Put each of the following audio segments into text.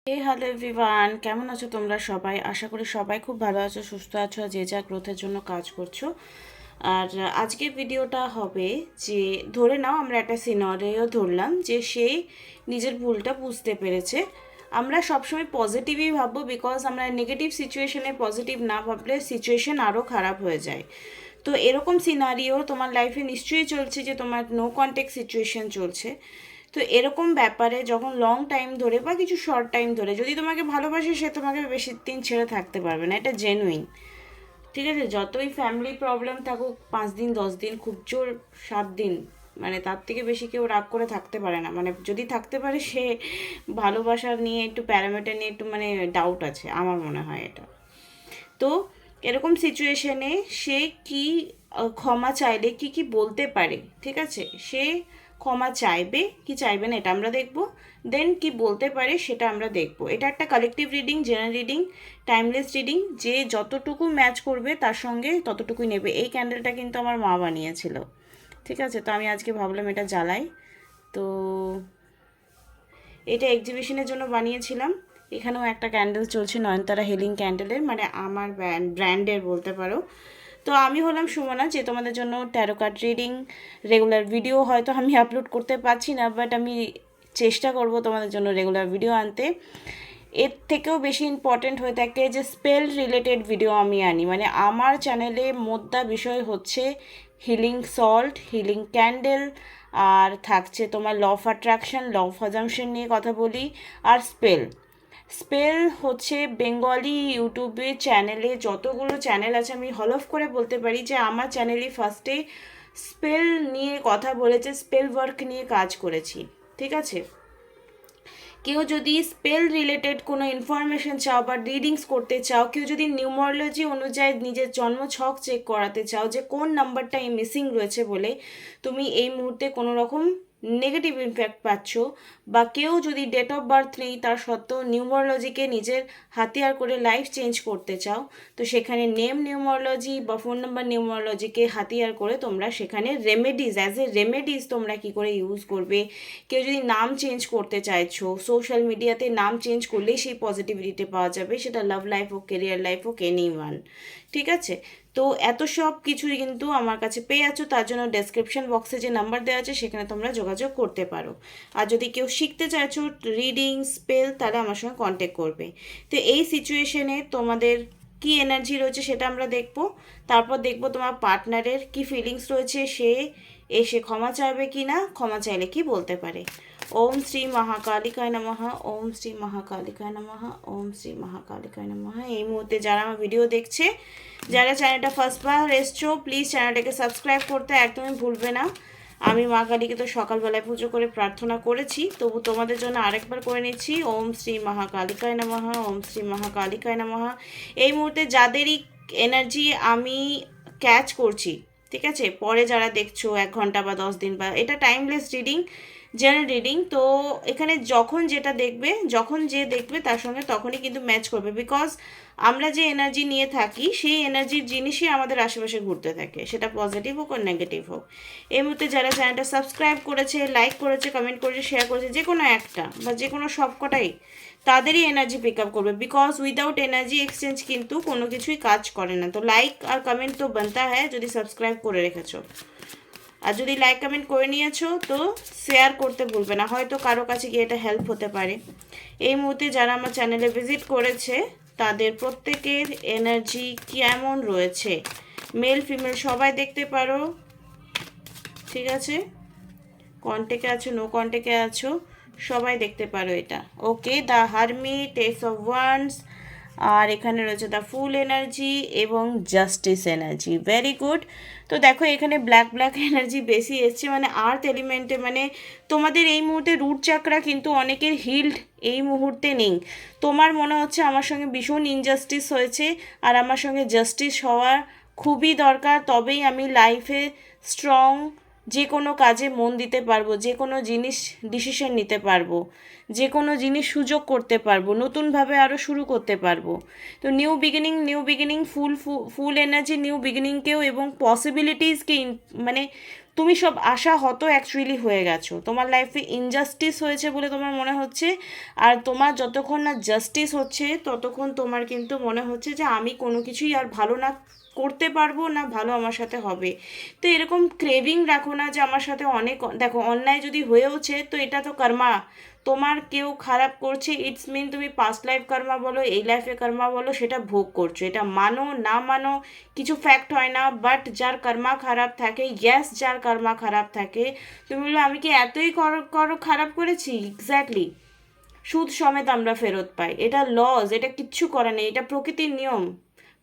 Hello everyone, কেমন আছো তোমরা সবাই? আশা করি সবাই খুব ভালো আছো, সুস্থ আছো, আর যে যা গ্রোথের জন্য কাজ করছো। আর আজকের ভিডিওটা হবে যে, ধরে নাও আমরা একটা সিনারিও ধরলাম যে সে নিজের ভুলটা বুঝতে পেরেছে। আমরা সবসময় পজিটিভই ভাববো, বিকজ আমরা নেগেটিভ সিচুয়েশনে পজিটিভ না ভাবলে সিচুয়েশন আরও খারাপ হয়ে যায়। তো এরকম সিনারিও তোমার লাইফে নিশ্চয়ই চলছে, যে তোমার নো কন্ট্যাক্ট সিচুয়েশন চলছে। তো এরকম ব্যাপারে যখন লং টাইম ধরে বা কিছু শর্ট টাইম ধরে যদি তোমাকে ভালোবাসে, সে তোমাকে বেশি দিন ছেড়ে থাকতে পারবে না, এটা জেনুইন। ঠিক আছে, যতই ফ্যামিলি প্রবলেম থাকুক, 5 দিন 10 দিন, খুব জোর 7 দিন, মানে তার থেকে বেশি কেউ রাগ করে থাকতে পারে না। মানে যদি থাকতে পারে, সে ভালোবাসা নিয়ে একটু প্যারামিটার নিয়ে একটু মানে ডাউট আছে, আমার মনে হয় এটা। তো এরকম সিচুয়েশনে সে কি ক্ষমা চাইলে কি কি বলতে পারে, ঠিক আছে? সে ক্ষমা চাইবে কি চাইবে না, এটা আমরা দেখব। দেন কি বলতে পারে সেটা আমরা দেখব। এটা একটা collective reading, general reading, timeless reading. যে যতটুকু ম্যাচ করবে তার সঙ্গে ততটুকুই নেবে। এই ক্যান্ডেলটা কিন্তু আমার মা বানিয়েছিল, ঠিক আছে? তো আমি আজকে ভাবলাম এটা জ্বালাই। তো এটা এক্সিবিশনের জন্য বানিয়েছিলাম। এখানেও একটা ক্যান্ডেল চলছে, নয়নতারা হিলিং ক্যান্ডেলের, মানে আমার ব্র্যান্ডের বলতে পারো। তো আমি হলাম সুমনা, যে তোমাদের জন্য taro card reading regular video হয়তো আমি আপলোড করতে পারছি না, বাট আমি চেষ্টা করব তোমাদের জন্য রেগুলার ভিডিও আনতে। এর থেকেও বেশি ইম্পর্ট্যান্ট হয়ে থাকে যে স্পেল রিলেটেড ভিডিও আমি আনি। মানে আমার চ্যানেলে মোদ্দা বিষয় হচ্ছে হিলিং সল্ট, হিলিং ক্যান্ডেল, আর থাকছে তোমার law of attraction, law of assumption নিয়ে কথা বলি, আর স্পেল। স্পেল হচ্ছে বেঙ্গলি ইউটিউবে চ্যানেলে যতগুলো চ্যানেল আছে, আমি হল অফ করে বলতে পারি যে আমার চ্যানেলে ফার্স্টে স্পেল নিয়ে কথা বলেছে, স্পেল ওয়ার্ক নিয়ে কাজ করেছি, ঠিক আছে? কেউ যদি স্পেল রিলেটেড কোনো ইনফরমেশন চাও বা রিডিংস করতে চাও, কেউ যদি নিউমারোলজি অনুযায়ী নিজের জন্ম ছক চেক করাতে চাও যে কোন নাম্বারটা মিসিং রয়েছে বলে তুমি এই মুহূর্তে কোনো রকম নেগেটিভ ইমপ্যাক্ট পাচ্ছ, বা কেউ যদি ডেট অফ বার্থ নেই তার সত্ত্বেও নিউমারোলজিকে নিজের হাতিয়ার করে লাইফ চেঞ্জ করতে চাও, তো সেখানে নেম নিউমারোলজি বা ফোন নাম্বার নিউমারোলজিকে হাতিয়ার করে তোমরা সেখানে রেমেডিজ, অ্যাজ এ রেমেডিজ তোমরা কী করে ইউজ করবে। কেউ যদি নাম চেঞ্জ করতে চাইছো, সোশ্যাল মিডিয়াতে নাম চেঞ্জ করলেই সেই পজিটিভিটি পাওয়া যাবে, সেটা লাভ লাইফ হোক, কেরিয়ার লাইফ হোক, এনি ওয়ান, ঠিক আছে? তো এত সব কিছুই কিন্তু আমার কাছে পেয়ে আছো, তার জন্য ডেসক্রিপশন বক্সে যে নাম্বার দেওয়া আছে সেখানে তোমরা যোগাযোগ করতে পারো। আর যদি কেউ শিখতে চাইছো রিডিং স্পেল, তাহলে আমার সঙ্গে কন্ট্যাক্ট করবে। তো এই সিচুয়েশনে তোমাদের কি এনার্জি রয়েছে সেটা আমরা দেখব। তারপর দেখব তোমার পার্টনারের কি ফিলিংস রয়েছে, সে এসে ক্ষমা চাইবে কি না, ক্ষমা চাইলে কি বলতে পারে। ওম শ্রী মহাকালিকায় নমঃ, ওম শ্রী মহাকালিকায় নমঃ, ওম শ্রী মহাকালিকায় নমঃ। এই মুহূর্তে যারা আমার ভিডিও দেখছে, যারা চ্যানেলটা ফার্স্টবার এসছো, প্লিজ চ্যানেলটাকে সাবস্ক্রাইব করতে একদমই ভুলবে না। আমি মা কালীকে তো সকালবেলায় পুজো করে প্রার্থনা করেছি, তবু তোমাদের জন্য আরেকবার করে নিচ্ছি। ওম শ্রী মহাকালিকায় নমঃ, ওম শ্রী মহাকালিকায় নমঃ। এই মুহূর্তে যাদেরই এনার্জি আমি ক্যাচ করছি, ঠিক আছে, পরে যারা দেখছো 1 ঘন্টা বা 10 দিন, বা এটা টাইমলেস রিডিং, জেনারেল রিডিং, তো এখানে যখন যেটা দেখবে, যখন যে দেখবে তার সঙ্গে তখনই কিন্তু ম্যাচ করবে, বিকজ আমরা যে এনার্জি নিয়ে থাকি সেই এনার্জির জিনিসই আমাদের আশেপাশে ঘুরতে থাকে, সেটা পজিটিভ হোক আর নেগেটিভ হোক। এই মুহূর্তে যারা চ্যানেলটা সাবস্ক্রাইব করেছে, লাইক করেছে, কমেন্ট করেছে, শেয়ার করেছে, যে কোনো একটা বা যে কোনো সবকটাই, তাদেরই এনার্জি পিক আপ করবে, বিকজ উইদাউট এনার্জি এক্সচেঞ্জ কিন্তু কোনো কিছুই কাজ করে না। তো লাইক আর কমেন্ট তো বানতা হ্যায় যদি সাবস্ক্রাইব করে রেখেছো, আর যদি লাইক কমেন্ট করে নিয়েছো তো শেয়ার করতে ভুলবে না, হয়তো কারো কাছে গিয়ে এটা হেল্প হতে পারে। এই মুহূর্তে যারা আমার চ্যানেলে ভিজিট করেছে তাদের প্রত্যেকের এনার্জি কেমন রয়েছে, মেল ফিমেল সবাই দেখতে পারো, ঠিক আছে? কন্টেক্টে আছো, নো কন্টেক্টে আছো, সবাই দেখতে পারো এটা। Okay, the hermit, ace of wands, আর এখানে রয়েছে দ্য ফুল এনার্জি এবং জাস্টিস এনার্জি, ভেরি গুড। তো দেখো এখানে ব্ল্যাক ব্ল্যাক এনার্জি বেশি এসছে, মানে আর্থ এলিমেন্টে, মানে তোমাদের এই মুহূর্তে রুট চাকরা কিন্তু অনেকের হিল্ড এই মুহূর্তে নেই। তোমার মনে হচ্ছে আমার সঙ্গে ভীষণ ইনজাস্টিস হয়েছে, আর আমার সঙ্গে জাস্টিস হওয়ার খুবই দরকার, তবেই আমি লাইফে স্ট্রং, যে কোনো কাজে মন দিতে পারবো, যে কোনো জিনিস ডিসিশন নিতে পারবো, যে কোনো জিনিস সুযোগ করতে পারবো, নতুনভাবে আরও শুরু করতে পারবো। তো new beginning, new beginning, fool energy new বিগিনিংকেও এবং পসিবিলিটিসকে মানে তুমি সব আশা হতো অ্যাকচুয়ালি হয়ে গেছো, তোমার লাইফে ইনজাস্টিস হয়েছে বলে তোমার মনে হচ্ছে, আর তোমার যতক্ষণ না জাস্টিস হচ্ছে ততক্ষণ তোমার কিন্তু মনে হচ্ছে যে আমি কোনো কিছুই আর ভালো না করতে পারবো না, ভালো আমার সাথে হবে। তো এরকম ক্রেভিং রাখো না যে আমার সাথে অনেক, দেখো অন্যায় যদি হয়েওছে তো এটা তো কর্মা, তোমার কেউ খারাপ করছে, ইটস মিন তুমি পাস্ট লাইফ কর্মা বলো এই লাইফে কর্মা বলো, সেটা ভোগ করছো, এটা মানো না মানো কিছু ফ্যাক্ট হয় না। বাট যার কর্মা খারাপ থাকে, ইয়েস যার কর্মা খারাপ থাকে, তুমি বললো আমি কি এতই করো খারাপ করেছি, এক্স্যাক্টলি সুদ সমেত আমরা ফেরত পাই, এটা লজ, এটা কিচ্ছু করে নেই, এটা প্রকৃতির নিয়ম।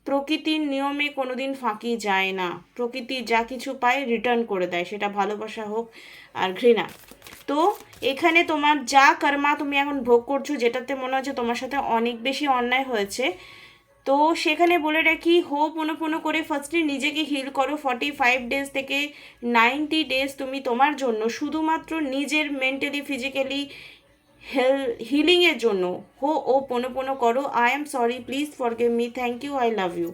প্রকৃতির নিয়মে কোনোদিন ফাঁকি যায় না, প্রকৃতি যা কিছু পায় রিটার্ন করে দেয়, সেটা ভালোবাসা হোক আর ঘৃণা। তো এখানে তোমার যা কর্মা তুমি এখন ভোগ করছো, যেটাতে মনে হচ্ছে তোমার সাথে অনেক বেশি অন্যায় হয়েছে, তো সেখানে বলে রাখি হোপোনোপোনো করে ফার্স্টলি নিজেকে হিল করো। 45 ডেজ থেকে 90 ডেজ তুমি তোমার জন্য শুধুমাত্র নিজের মেন্টালি ফিজিক্যালি হিলিংয়ের জন্য ও পোনো করো। I am sorry, please forgive me, thank you, I love you.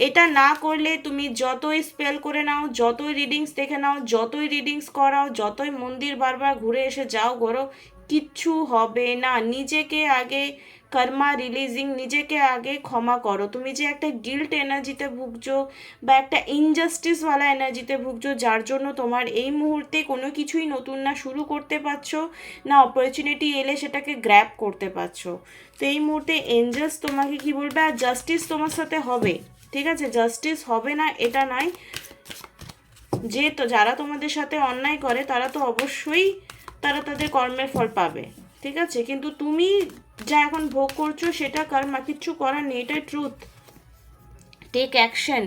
এটা না করলে তুমি যতই স্পেল করে নাও, যতই রিডিংস দেখে নাও, যতই রিডিংস করাও, যতই মন্দির বারবার ঘুরে এসে যাও করো, কিচ্ছু হবে না। নিজেকে আগে কর্মা রিলিজিং, নিজেকে আগে ক্ষমা করো। তুমি যে একটা গিল্ট এনার্জিতে ভুগছো বা একটা ইনজাস্টিসওয়ালা এনার্জিতে ভুগছো, যার জন্য তোমার এই মুহূর্তে কোনো কিছুই নতুন না শুরু করতে পারছো, না অপরচুনিটি এলে সেটাকে গ্র্যাব করতে পারছো। তো এই মুহূর্তে এঞ্জেলস তোমাকে কি বলবে, আর জাস্টিস তোমার সাথে হবে, ঠিক আছে? জাস্টিস হবে না এটা নয়, যে তো যারা তোমাদের সাথে অন্যায় করে তারা তো অবশ্যই তারা তাদের কর্মের ফল পাবে, ঠিক আছে? কিন্তু তুমি যা এখন ভোগ করছো সেটা কর্মা, কিচ্ছু করার নেই, এটাই ট্রুথ। টেক অ্যাকশন,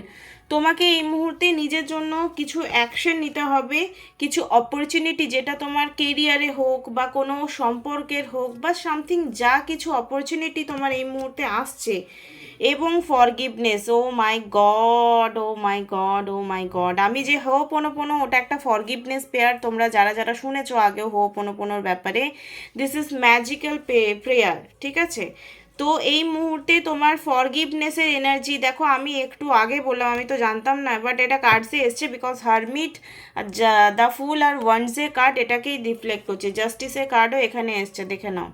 তোমাকে এই মুহূর্তে নিজের জন্য কিছু অ্যাকশন নিতে হবে, কিছু অপরচুনিটি, যেটা তোমার কেরিয়ারে হোক বা কোনো সম্পর্কের হোক বা সামথিং, যা কিছু অপরচুনিটি তোমার এই মুহূর্তে আসছে, এবং forgiveness. O my god, O my god, O my god, আমি যে হোপোনোপোনো, ওটা একটা ফরগিভনেস পেয়ার। তোমরা যারা যারা শুনেছো আগেও হোপোনোপোনোর ব্যাপারে, দিস ইজ ম্যাজিক্যাল প্রেয়ার, ঠিক আছে? তো এই মুহূর্তে তোমার ফরগিভনেসের এনার্জি দেখো, আমি একটু আগে বললাম, আমি তো জানতাম না, বাট এটা কার্ডসে এসছে, বিকজ হারমিট, দ্য ফুল আর ওয়ান্সে কার্ড এটাকেই রিফ্লেক্ট করছে। জাস্টিসের কার্ডও এখানে এসছে, দেখে নাও,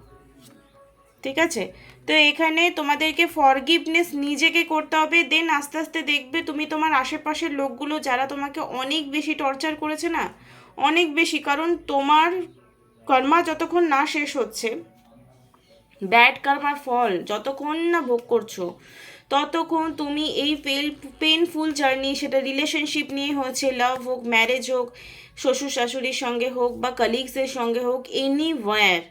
ঠিক আছে? তো এখানে তোমাদেরকে ফরগিভনেস নিজেকে করতে হবে, দেন আস্তে আস্তে দেখবে তুমি তোমার আশেপাশের লোকগুলো যারা তোমাকে অনেক বেশি টর্চার করেছে না, অনেক বেশি, কারণ তোমার কর্মা যতক্ষণ না শেষ হচ্ছে, ব্যাড কার্মার ফল যতক্ষণ না ভোগ করছো, ততক্ষণ তুমি এই পেনফুল জার্নি, সেটা রিলেশনশিপ নিয়ে হয়েছে, লাভ হোক, ম্যারেজ হোক, শ্বশুর শাশুড়ির সঙ্গে হোক বা কলিগসের সঙ্গে হোক, এনিওয়্যার,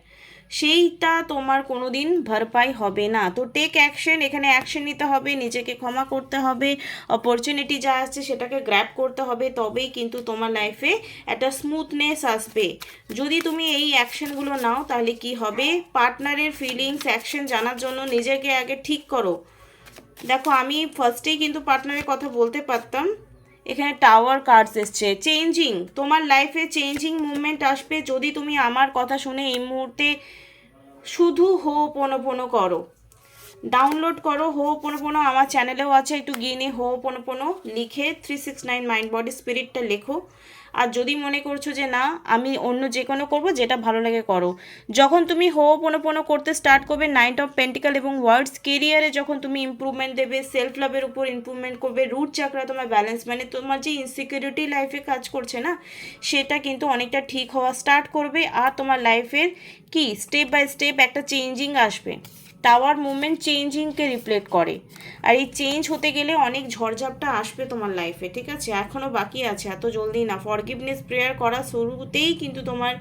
সেইটা তোমার কোনো দিন ভরপাই হবে না। তো টেক অ্যাকশন, এখানে অ্যাকশন নিতে হবে, নিজেকে ক্ষমা করতে হবে, অপরচুনিটি যা আসছে সেটাকে গ্র্যাব করতে হবে, তবেই কিন্তু তোমার লাইফে একটা স্মুথনেস আসবে। যদি তুমি এই অ্যাকশনগুলো নাও তাহলে কি হবে, পার্টনারের ফিলিংস অ্যাকশন জানার জন্য নিজেকে আগে ঠিক করো। দেখো আমি ফার্স্টেই কিন্তু পার্টনারের কথা বলতে পারতাম, এখানে টাওয়ার কার্ডস এসছে, চেঞ্জিং, তোমার লাইফে চেঞ্জিং মুভমেন্ট আসবে যদি তুমি আমার কথা শুনে এই মুহূর্তে শুধু হোপোনোপোনো করো। ডাউনলোড করো হোপোনোপোনো, আমার চ্যানেলেও আছে, একটু গিয়ে নিয়ে হোপোনোপোনো লিখে 369 মাইন্ড বডি স্পিরিটটা লেখো। আর যদি মনে করছো যে না আমি অন্য যে কোনো করবো, যেটা ভালো লাগে করো। যখন তুমি হোপোনোপোনো করতে স্টার্ট করবে, নাইট অফ পেন্টিকল এবং ওয়ার্ডস, কেরিয়ারে যখন তুমি ইম্প্রুভমেন্ট দেবে, সেলফ লাভের উপর ইম্প্রুভমেন্ট করবে, রুট চাকরা তোমার ব্যালেন্স, মানে তোমার যে ইনসিকিউরিটি লাইফে কাজ করছে না, সেটা কিন্তু অনেকটা ঠিক হওয়া স্টার্ট করবে, আর তোমার লাইফের কি স্টেপ বাই স্টেপ একটা চেঞ্জিং আসবে। টাওয়ার মুভমেন্ট চেঞ্জিংকে রিফ্লেক্ট করে, আর এই চেঞ্জ হতে গেলে অনেক ঝড়ঝাপটা আসবে তোমার লাইফে, ঠিক আছে? এখনও বাকি আছে, এত জলদি না। ফরগিভনেস প্রেয়ার করা শুরুতেই কিন্তু তোমার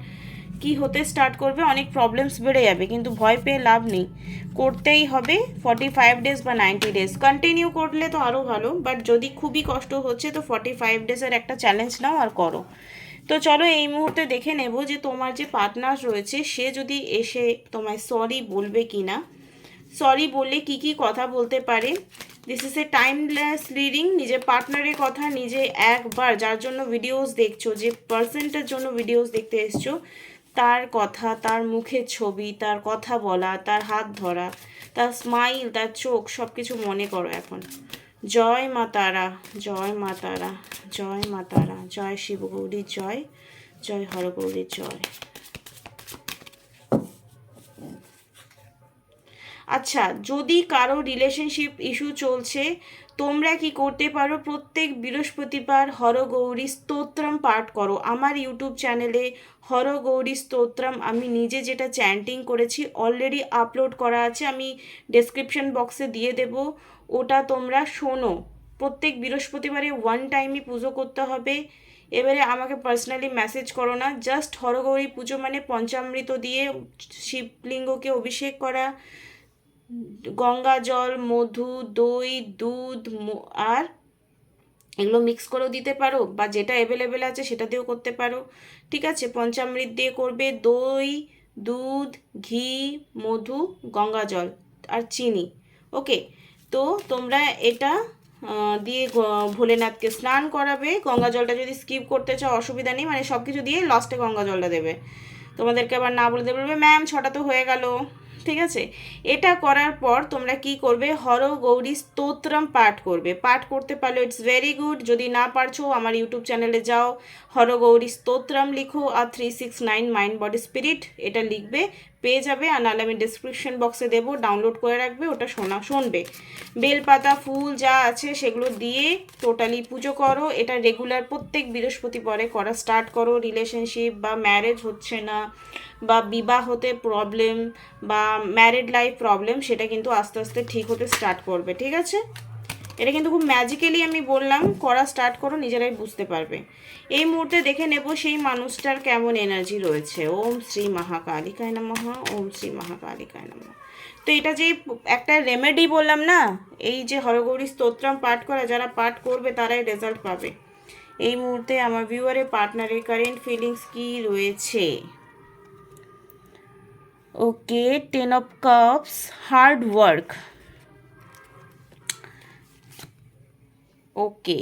কি হতে স্টার্ট করবে, অনেক প্রবলেমস বেড়ে যাবে, কিন্তু ভয় পেয়ে লাভ নেই, করতেই হবে। 45 ডেজ বা 90 ডেজ কন্টিনিউ করলে তো আরও ভালো, বাট যদি খুবই কষ্ট হচ্ছে তো 45 ডেজের একটা চ্যালেঞ্জ নাও আর করো। তো চলো এই মুহূর্তে দেখে নেব যে তোমার যে পার্টনার রয়েছে সে যদি এসে তোমায় সরি বলবে কি না, সরি বললে কি কি কথা বলতে পারে। This is a timeless reading, নিজের পার্টনারের কথা নিজে একবার, যার জন্য ভিডিওস দেখছো, যে পার্সনটার জন্য ভিডিওস দেখতে এসছো, তার কথা, তার মুখের ছবি, তার কথা বলা, তার হাত ধরা, তার স্মাইল, তার চোখ, সব কিছু মনে করো এখন। জয় মা তারা, জয় মা তারা, জয় মা তারা, জয় শিবগৌরীর জয়, জয় হরগৌরীর জয়। আচ্ছা, যদি কারো রিলেশনশিপ ইস্যু চলছে, তোমরা কি করতে পারো, প্রত্যেক বৃহস্পতিবার হরগৌরী স্তোত্রম পাঠ করো। আমার ইউটিউব চ্যানেলে হরগৌরী স্তোত্রম আমি নিজে যেটা চ্যান্টিং করেছি অলরেডি আপলোড করা আছে, আমি ডেসক্রিপশন বক্সে দিয়ে দেব, ওটা তোমরা শোনো। প্রত্যেক বৃহস্পতিবারে ওয়ান টাইমই পুজো করতে হবে। এবারে আমাকে পার্সোনালি মেসেজ করো না, জাস্ট হরগৌরী পুজো মানে পঞ্চামৃত দিয়ে শিবলিঙ্গকে অভিষেক করা, গঙ্গা জল, মধু, দই, দুধ আর এগুলো মিক্স করেও দিতে পারো, বা যেটা অ্যাভেলেবেল আছে সেটা দিয়েও করতে পারো। ঠিক আছে, পঞ্চামৃত দিয়ে করবে, দই, দুধ, ঘি, মধু, গঙ্গা জল আর চিনি। ওকে, তো তোমরা এটা দিয়ে ভোলেনাথকে স্নান করাবে। গঙ্গা জলটা যদি স্কিপ করতে চাও অসুবিধা নেই, মানে সব কিছু দিয়ে লাস্টে গঙ্গা জলটা দেবে। তোমাদেরকে আবার না বলতে বলবে ম্যাম 6টা তো হয়ে গেল। ঠিক আছে, এটা করার পর তোমরা কি করবে, হরগৌরী স্তোত্রম পাঠ করবে। পাঠ করতে পারলে ইটস ভেরি গুড, যদি না পারছো আমার ইউটিউব চ্যানেলে যাও, হরগৌরী স্তোত্রম লিখো আর 369 মাইন্ড বডি স্পিরিট এটা লিখবে, পেয়ে যাবে। আর নাহলে আমি ডিসক্রিপশন বক্সে দেবো, ডাউনলোড করে রাখবে, ওটা শুনবে। বেলপাতা, ফুল যা আছে সেগুলো দিয়ে টোটালি পুজো করো। এটা রেগুলার প্রত্যেক বৃহস্পতিবারে করা স্টার্ট করো। রিলেশনশিপ বা ম্যারেজ হচ্ছে না, বা বিবাহ হতে প্রবলেম, বা ম্যারিড লাইফ প্রবলেম, সেটা কিন্তু আস্তে আস্তে ঠিক হতে স্টার্ট করবে। ঠিক আছে, এটা কিন্তু খুব ম্যাজিক্যালি আমি বললাম, করা স্টার্ট করো, নিজেরাই বুঝতে পারবে। এই মুহূর্তে দেখে নেব সেই মানুষটার কেমন এনার্জি রয়েছে। ওম শ্রী মহাকালিকায় নমঃ, ওম শ্রী মহাকালিকায় নমঃ। তো এটা যে একটা রেমেডি বললাম না, এই যে হরগৌরী স্তোত্রম পাঠ করা, যারা পাঠ করবে তারাই রেজাল্ট পাবে। এই মুহূর্তে আমার ভিউয়ারের পার্টনারের কারেন্ট ফিলিংস কি রয়েছে? ওকে, 10 অফ কাপস, হার্ড ওয়ার্ক। ওকে,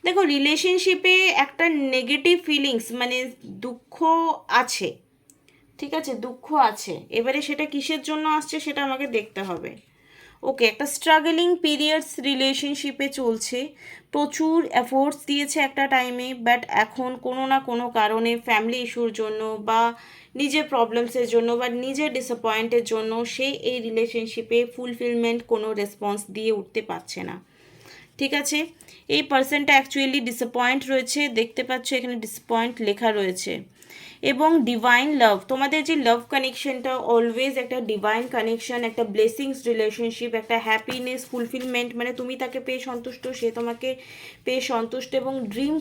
দেখো রিলেশনশিপে একটা নেগেটিভ ফিলিংস মানে দুঃখ আছে। ঠিক আছে, দুঃখ আছে, এবারে সেটা কিসের জন্য আসছে সেটা আমাকে দেখতে হবে। ওকে, একটা স্ট্রাগলিং পিরিয়ডস রিলেশনশিপে চলছে, প্রচুর এফোর্টস দিয়েছে একটা টাইমে, বাট এখন কোনো না কোনো কারণে ফ্যামিলি ইস্যুর জন্য বা নিজের প্রবলেমসের জন্য বা নিজের ডিসঅ্যাপয়েন্টের জন্য সে এই রিলেশনশিপে ফুলফিলমেন্ট কোনো রেসপন্স দিয়ে উঠতে পারছে না। ঠিক আছে, এই পার্সনটা অ্যাকচুয়ালি ডিসঅ্যাপয়েন্ট রয়েছে, দেখতে পাচ্ছ এখানে ডিসঅ্যাপয়েন্ট লেখা রয়েছে। এবং ডিভাইন লাভ, তোমাদের যে লাভ কানেকশনটা অলওয়েজ একটা ডিভাইন কানেকশন, একটা ব্লেসিংস রিলেশনশিপ, একটা হ্যাপিনেস, ফুলফিলমেন্ট, মানে তুমি তাকে পেয়ে সন্তুষ্ট, সে তোমাকে পেয়ে সন্তুষ্ট, এবং ড্রিম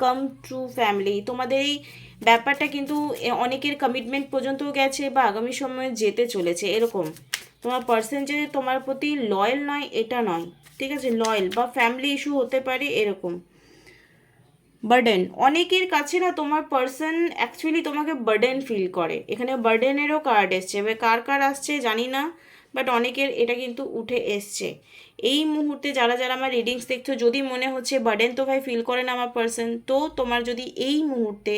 কাম ট্রু ফ্যামিলি। তোমাদের এই ব্যাপারটা কিন্তু অনেকের কমিটমেন্ট পর্যন্ত গেছে বা আগামী সময়ে যেতে চলেছে। এরকম তোমার পার্সন যে তোমার প্রতি লয়াল নয় এটা নয়, ঠিক আছে, লয়াল বা ফ্যামিলি ইস্যু হতে পারে এরকম। বার্ডেন, অনেকের কাছে না তোমার পার্সন অ্যাকচুয়ালি তোমাকে বার্ডেন ফিল করে, এখানে বার্ডেনেরও কার্ড এসছে, এবার কার কার আসছে জানি না, বাট অনেকের এটা কিন্তু উঠে এসছে। এই মুহূর্তে যারা যারা আমার রিডিংস দেখছো, যদি মনে হচ্ছে বার্ডেন তো ভাই ফিল করে না আমার পার্সন, তো তোমার যদি এই মুহূর্তে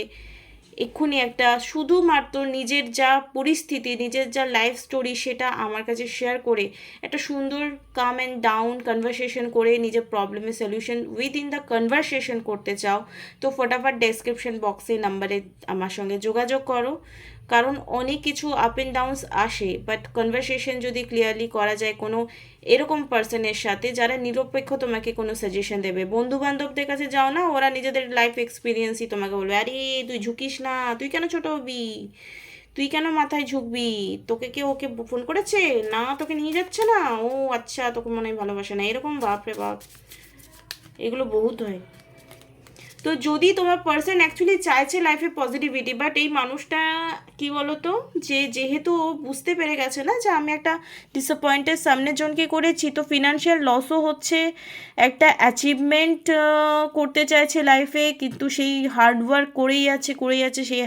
এক্ষুনি একটা শুধুমাত্র নিজের যা পরিস্থিতি, নিজের যা লাইফ স্টোরি সেটা আমার কাছে শেয়ার করে একটা সুন্দর কাম অ্যান্ড ডাউন কনভারসেশন করে নিজের প্রবলেমের সলিউশন উইদিন দ্য কনভারসেশন করতে চাও, তো ফটাফট ডেসক্রিপশন বক্সে নাম্বারে আমার সঙ্গে যোগাযোগ করো। কারণ অনেক কিছু আপ অ্যান্ড ডাউনস আসে, বাট কনভারসেশন যদি ক্লিয়ারলি করা যায় কোনো এরকম পার্সনের সাথে যারা নিরপেক্ষ তোমাকে কোনো সাজেশন দেবে। বন্ধু বান্ধবদের কাছে যাও না, ওরা নিজেদের লাইফ এক্সপিরিয়েন্সই তোমাকে বলবে, আরে তুই ঝুঁকিস না, তুই কেন ছোট হবি, তুই কেন মাথায় ঝুঁকবি, তোকে কেউ ওকে ফোন করেছে না, তোকে নিয়ে যাচ্ছে না, ও আচ্ছা তোকে মনে হয় ভালোবাসে না, এরকম বাপরে বাপ, এগুলো বহুত হয়। তো যদি তোমার পার্সন অ্যাকচুয়ালি চাইছে লাইফে পজিটিভিটি, বাট এই মানুষটা কি বলতো, যে যেহেতু ও বুঝতে পেরে গেছে না যে আমি একটা ডিসঅ্যাপয়েন্টের সামনের জনকে করেছি, তো ফিনান্সিয়াল লসও হচ্ছে, একটা অ্যাচিভমেন্ট করতে চাইছে লাইফে, কিন্তু সেই হার্ডওয়ার্ক করেই আছে সেই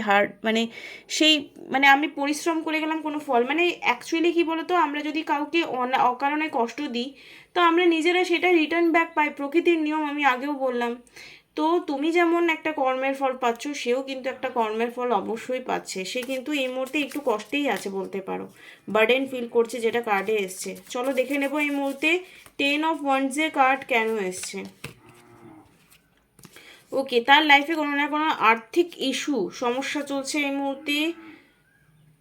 সেই মানে আমি পরিশ্রম করে গেলাম কোনো ফল, মানে অ্যাকচুয়ালি কি বলতো, আমরা যদি কাউকে অকারণে কষ্ট দিই তো আমরা নিজেরা সেটা রিটার্ন ব্যাক পাই, প্রকৃতির নিয়ম, আমি আগেও বললাম। তো তুমি যেমন একটা কর্মের ফল পাচ্ছ, সেও কিন্তু একটা কর্মের ফল অবশ্যই পাচ্ছে। সে কিন্তু এই মুহূর্তে একটু কষ্টেই আছে বলতে পারো, বার্ডেন ফিল করছে, যেটা কার্ডে এসছে। চলো দেখে নেবো এই মুহূর্তে 10 অফ ওয়ান্ডসের কার্ড কেন এসছে। ওকে, তার লাইফে কোনো না কোনো আর্থিক ইস্যু, সমস্যা চলছে এই মুহূর্তে।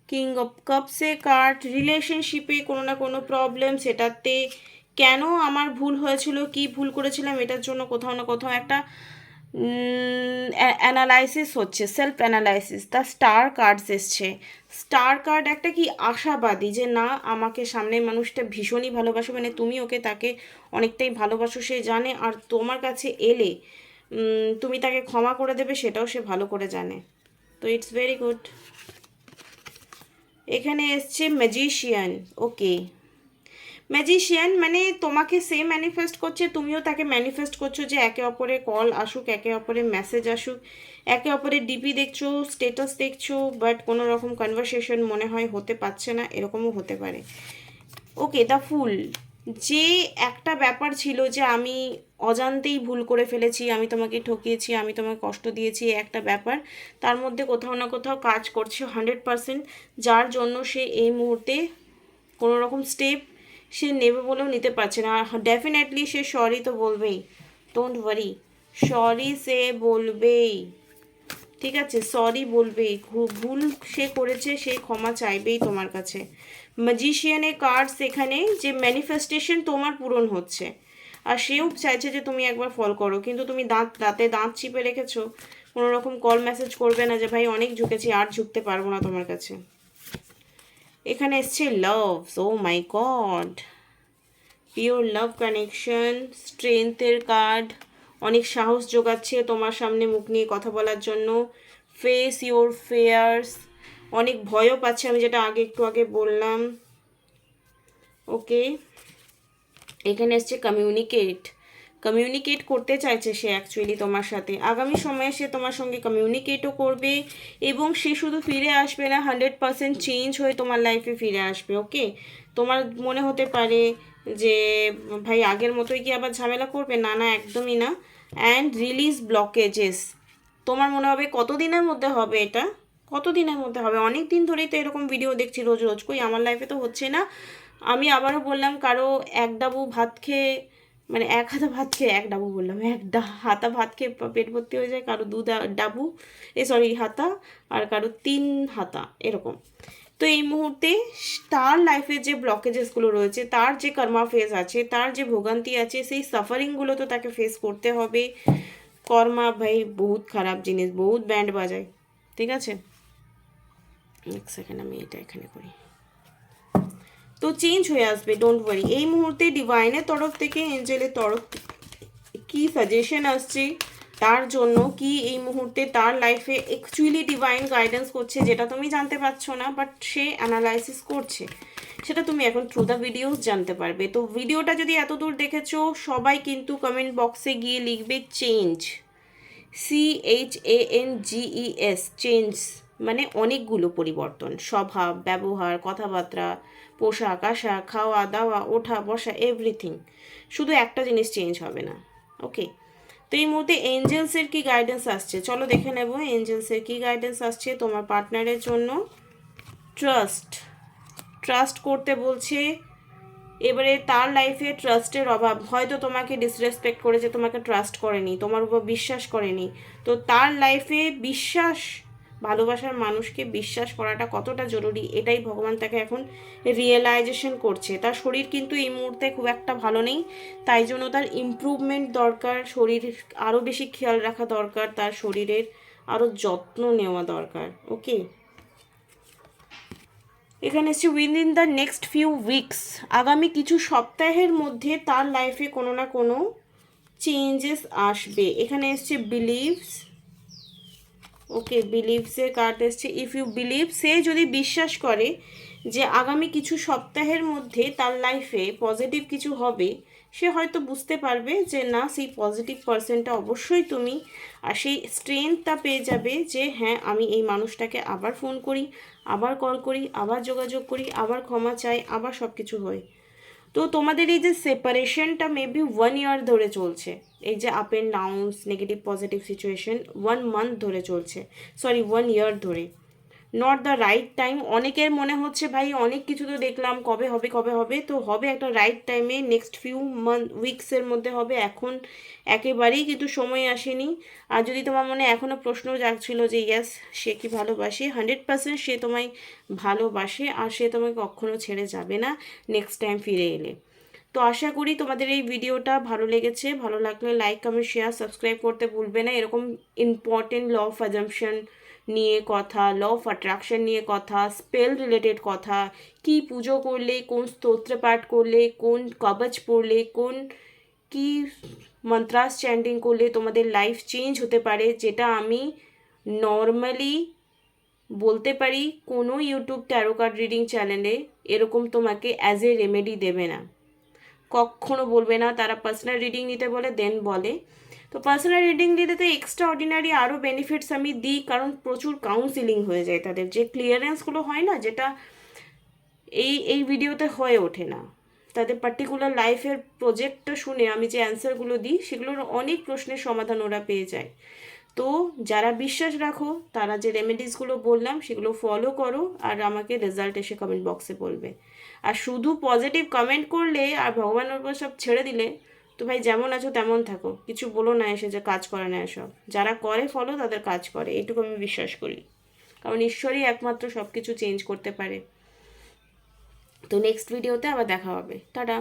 কিং অফ কাপসে কার্ড, রিলেশনশিপে কোনো না কোনো প্রবলেম, সেটাতে কেন আমার ভুল হয়েছিল, কি ভুল করেছিলাম, এটার জন্য কোথাও না কোথাও একটা অ্যানালাইসিস হচ্ছে, self analysis. The star cards এসছে। স্টার কার্ড একটা কি আশাবাদী, যে না আমাকে সামনের মানুষটা ভীষণই ভালোবাসে, মানে তুমি ওকে তাকে অনেকটাই ভালোবাসো, সে জানে। আর তোমার কাছে এলে তুমি তাকে ক্ষমা করে দেবে, সেটাও সে ভালো করে জানে। তো ইটস ভেরি গুড। এখানে এসছে ম্যাজিশিয়ান। ওকে, ম্যাজিশিয়ান মানে তোমাকে সে ম্যানিফেস্ট করছে, তুমিও তাকে ম্যানিফেস্ট করছো, যে একে অপরের কল আসুক, একে অপরের মেসেজ আসুক, একে অপরের ডিপি দেখছো, স্টেটাস দেখছো, বাট কোনো রকম কনভারসেশন মনে হয় হতে পারছে না, এরকমও হতে পারে। ওকে, দ্য ফুল, যে একটা ব্যাপার ছিল যে আমি অজান্তেই ভুল করে ফেলেছি, আমি তোমাকে ঠকিয়েছি, আমি তোমাকে কষ্ট দিয়েছি, একটা ব্যাপার তার মধ্যে কোথাও না কোথাও কাজ করছে 100%, যার জন্য সে এই মুহূর্তে কোনো রকম স্টেপ সে নেবে বলেও নিতে পারছে না। ডেফিনেটলি সে সরি তো বলবেই, ডোন্ট ওয়ারি, সরি সে বলবেই, ঠিক আছে, সরি বলবেই, ভুল সে করেছে, সে ক্ষমা চাইবেই তোমার কাছে। ম্যাজিশিয়ানের কার্ড সেখানে, যে ম্যানিফেস্টেশন তোমার পূরণ হচ্ছে, আর সেও চাইছে যে তুমি একবার ফল করো, কিন্তু তুমি দাঁতে দাঁত চিপে রেখেছো, কোনো রকম কল মেসেজ করবে না যে ভাই অনেক ঝুঁকেছি, আর ঝুঁকতে পারবো না তোমার কাছে। এখানে এসছে love, oh my god, pure love connection, স্ট্রেংথের কার্ড, অনেক সাহস যোগাচ্ছে তোমার সামনে মুখ নিয়ে কথা বলার জন্য। ফেস ইওর ফেয়ার্স, অনেক ভয়ও পাচ্ছে, আমি যেটা একটু আগে বললাম। ওকে, এখানে এসছে কমিউনিকেট, কমিউনিকেট করতে চাইছে সে অ্যাকচুয়ালি তোমার সাথে। আগামী সময়ে সে তোমার সঙ্গে কমিউনিকেটও করবে, এবং সে শুধু ফিরে আসবে না, 100% চেঞ্জ হয়ে তোমার লাইফে ফিরে আসবে। ওকে, তোমার মনে হতে পারে যে ভাই আগের মতোই কি আবার ঝামেলা করবে, না না একদমই না। অ্যান্ড রিলিজ ব্লকেজেস, তোমার মনে হবে কতদিনের মধ্যে হবে এটা, কতদিনের মধ্যে হবে, অনেক দিন ধরেই তো এরকম ভিডিও দেখছি রোজ রোজ, কই আমার লাইফে তো হচ্ছে না। আমি আবারও বললাম, কারো এক ডাবু ভাত খেয়ে, মানে এক হাতা ভাত খেয়ে, এক ডাবু বললাম, হাতা ভাত খেয়ে পেট ভর্তি হয়ে যায়, কারো ডাবু সরি হাতা, আর কারো 3 হাতা, এরকম। তো এই মুহূর্তে তার লাইফে যে ব্লকেজেসগুলো রয়েছে, তার যে কর্মা ফেজ আছে, তার যে ভোগান্তি আছে, সেই সাফারিংগুলো তো তাকে ফেস করতে হবে। কর্মা ভাই বহুত খারাপ জিনিস, বহুত ব্যান্ড বাজায়, ঠিক আছে। এক সেকেন্ড, আমি এটা এখানে করি। তো চেঞ্জ হয়ে আসবে, ডোন্ট ওয়ারি। এই মুহূর্তে ডিভাইনের তরফ থেকে, এঞ্জেলের তরফ কি সাজেশন আসছে তার জন্য, কি এই মুহূর্তে তার লাইফে অ্যাকচুয়ালি ডিভাইন গাইডেন্স করছে, যেটা তুমি জানতে পারছো না, বাট সে অ্যানালাইসিস করছে, সেটা তুমি এখন থ্রু দ্য ভিডিওস জানতে পারবে। তো ভিডিওটা যদি এত দূর দেখেছো, সবাই কিন্তু কমেন্ট বক্সে গিয়ে লিখবে চেঞ্জ, CHANGES, চেঞ্জ মানে অনেকগুলো পরিবর্তন, স্বভাব, ব্যবহার, কথাবার্তা, পোশাক আশাক, খাওয়া দাওয়া, ওঠা বসা, এভরিথিং। শুধু একটা জিনিস চেঞ্জ হবে না। ওকে, তো এই মুহূর্তে এঞ্জেলসের কি গাইডেন্স আসছে, চলো দেখে নেব এঞ্জেলসের কি গাইডেন্স আসছে তোমার পার্টনারের জন্য। ট্রাস্ট, ট্রাস্ট করতে বলছে। এবারে তার লাইফে ট্রাস্টের অভাব, হয়তো তোমাকে ডিসরেসপেক্ট করেছে, তোমাকে ট্রাস্ট করেনি, তোমার উপর বিশ্বাস করেনি। তো তার লাইফে বিশ্বাস, ভালোবাসার মানুষকে বিশ্বাস করাটা কতটা জরুরি, এটাই ভগবান তাকে এখন রিয়েলাইজেশন করছে। তার শরীর কিন্তু এই মুহূর্তে খুব একটা ভালো নেই, তাই জন্য তার ইমপ্রুভমেন্ট দরকার, শরীর আরও বেশি খেয়াল রাখা দরকার, তার শরীরের আরও যত্ন নেওয়া দরকার। ওকে, এখানে এসছে within the next few weeks, আগামী কিছু সপ্তাহের মধ্যে তার লাইফে কোনো না কোনো চেঞ্জেস আসবে। এখানে এসছে বিলিভস। ওকে, বিলিভসের কার্ড এসছে ইফ ইউ বিলিভ, সে যদি বিশ্বাস করে যে আগামী কিছু সপ্তাহের মধ্যে তার লাইফে পজিটিভ কিছু হবে, সে হয়তো বুঝতে পারবে যে না, সেই পজিটিভ পার্সনটা অবশ্যই তুমি, আর সেই স্ট্রেংথটা পেয়ে যাবে যে হ্যাঁ আমি এই মানুষটাকে আবার ফোন করি, আবার কল করি, আবার যোগাযোগ করি, আবার ক্ষমা চাই, আবার সব কিছু হয়। তো তোমাদের এই যে সেপারেশনটা মেবি 1 ইয়ার ধরে চলছে, এই যে up and downs negative positive situation 1 month ধরে চলছে, সরি 1 ইয়ার ধরে। Not the right time. অনেকের মনে হচ্ছে ভাই অনেক কিছু তো দেখলাম, কবে হবে কবে হবে, তো হবে একটা রাইট টাইমে, নেক্সট ফিউ উইকসের মধ্যে হবে, এখন একেবারেই কিন্তু সময় আসেনি। আর যদি তোমার মনে এখনও প্রশ্ন জাগছিল যে ইয়াস সে কি ভালোবাসে, 100% সে তোমায় ভালোবাসে, আর সে তোমাকে কখনও ছেড়ে যাবে না নেক্সট টাইম ফিরে এলে। তো আশা করি তোমাদের এই ভিডিওটা ভালো লেগেছে। ভালো লাগলে লাইক কমেন্ট শেয়ার সাবস্ক্রাইব করতে ভুলবে না। এরকম ইম্পর্টেন্ট ল অফ অ্যাজাম্পশন নিয়ে কথা, ল অফ অ্যাট্রাকশন নিয়ে কথা, স্পেল রিলেটেড কথা, কি পুজো করলে, কোন স্তোত্র পাঠ করলে, কোন কবচ পড়লে, কোন কি মন্ত্রাস চ্যান্টিং করলে তোমাদের লাইফ চেঞ্জ হতে পারে, যেটা আমি নর্মালি বলতে পারি কোনো ইউটিউব ট্যারো কার্ড রিডিং চ্যানেলে এরকম তোমাকে অ্যাজ এ রেমেডি দেবে না, কখনো বলবে না। তারা পার্সোনাল রিডিং নিতে বলে দেন বলে। তো পার্সোনাল রিডিং দিতে তো এক্সট্রা অর্ডিনারি আরও বেনিফিটস আমি দিই, কারণ প্রচুর কাউন্সিলিং হয়ে যায়, তাদের যে ক্লিয়ারেন্সগুলো হয় না, যেটা এই ভিডিওতে হয়ে ওঠে না। তাদের পার্টিকুলার লাইফের প্রজেক্টটা শুনে আমি যে অ্যান্সারগুলো দিই সেগুলোর অনেক প্রশ্নের সমাধান ওরা পেয়ে যায়। তো যারা বিশ্বাস রাখো তারা যে রেমেডিসগুলো বললাম সেগুলো ফলো করো, আর আমাকে রেজাল্ট এসে কমেন্ট বক্সে বলবে। আর শুধু পজিটিভ কমেন্ট করলে আর ভগবানের উপর সব ছেড়ে দিলে তো ভাই যেমন আছো তেমন থাকো, কিছু বলো না এসে যে কাজ করে না এসব। যারা করে ফলো তাদের কাজ করে, এইটুকু আমি বিশ্বাস করি, কারণ ঈশ্বরই একমাত্র সব কিছু চেঞ্জ করতে পারে। তো নেক্সট ভিডিওতে আবার দেখা হবে, টাটা।